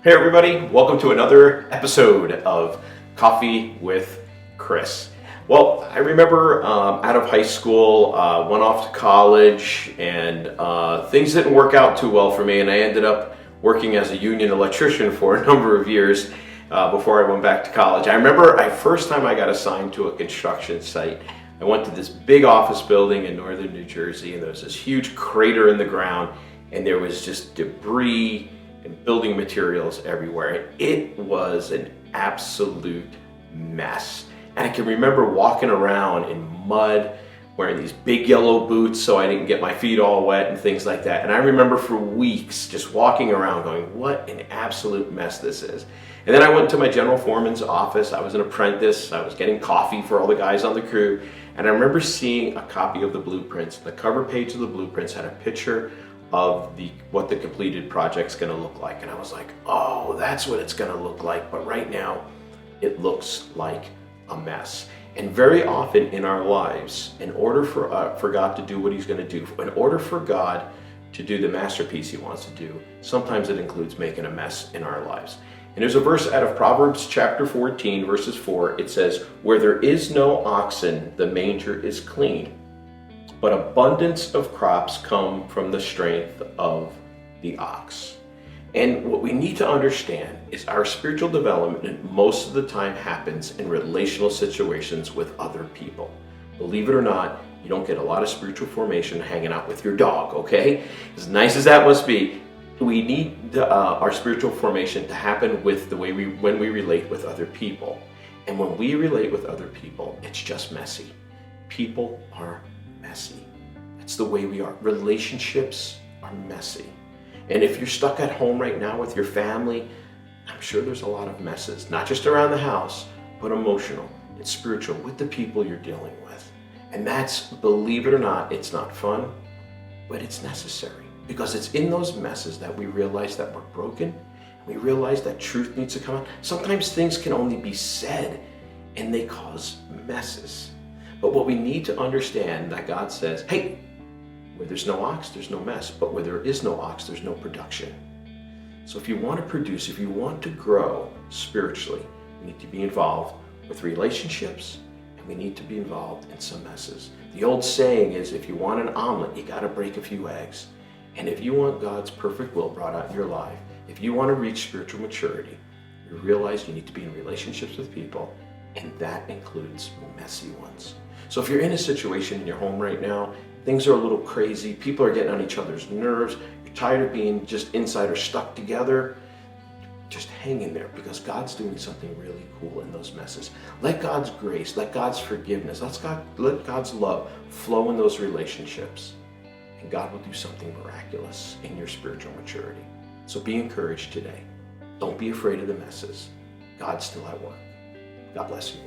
Hey everybody, welcome to another episode of Coffee with Chris. Well, I remember out of high school, went off to college, and things didn't work out too well for me, and I ended up working as a union electrician for a number of years before I went back to college. I remember first time I got assigned to a construction site. I went to this big office building in northern New Jersey, and there was this huge crater in the ground, and there was just debris and building materials everywhere. It was an absolute mess. And I can remember walking around in mud, wearing these big yellow boots so I didn't get my feet all wet and things like that. And I remember for weeks just walking around going, what an absolute mess this is. And then I went to my general foreman's office. I was an apprentice. I was getting coffee for all the guys on the crew. And I remember seeing a copy of the blueprints. The cover page of the blueprints had a picture of what the completed project's going to look like. And I was like, oh, that's what it's going to look like. But right now, it looks like a mess. And very often in our lives, in order for God to do what he's going to do, in order for God to do the masterpiece he wants to do, sometimes it includes making a mess in our lives. And there's a verse out of Proverbs chapter 14, verses 4. It says, where there is no oxen, the manger is clean, but abundance of crops come from the strength of the ox. And what we need to understand is our spiritual development most of the time happens in relational situations with other people. Believe it or not, you don't get a lot of spiritual formation hanging out with your dog, okay? As nice as that must be, we need our spiritual formation to happen with the way when we relate with other people. And when we relate with other people, it's just messy. People are messy. That's the way we are. Relationships are messy. And if you're stuck at home right now with your family, I'm sure there's a lot of messes, not just around the house, but emotional and spiritual with the people you're dealing with. And that's, believe it or not, it's not fun, but it's necessary, because it's in those messes that we realize that we're broken. We realize that truth needs to come out. Sometimes things can only be said and they cause messes. But what we need to understand that God says, hey, where there's no ox, there's no mess. But where there is no ox, there's no production. So if you want to produce, if you want to grow spiritually, we need to be involved with relationships, and we need to be involved in some messes. The old saying is, if you want an omelet, you got to break a few eggs. And if you want God's perfect will brought out in your life, if you want to reach spiritual maturity, you realize you need to be in relationships with people, and that includes messy ones. So if you're in a situation in your home right now, things are a little crazy, people are getting on each other's nerves, you're tired of being just inside or stuck together, just hang in there, because God's doing something really cool in those messes. Let God's grace, let God's forgiveness, let God's love flow in those relationships, and God will do something miraculous in your spiritual maturity. So be encouraged today. Don't be afraid of the messes. God's still at work. God bless you.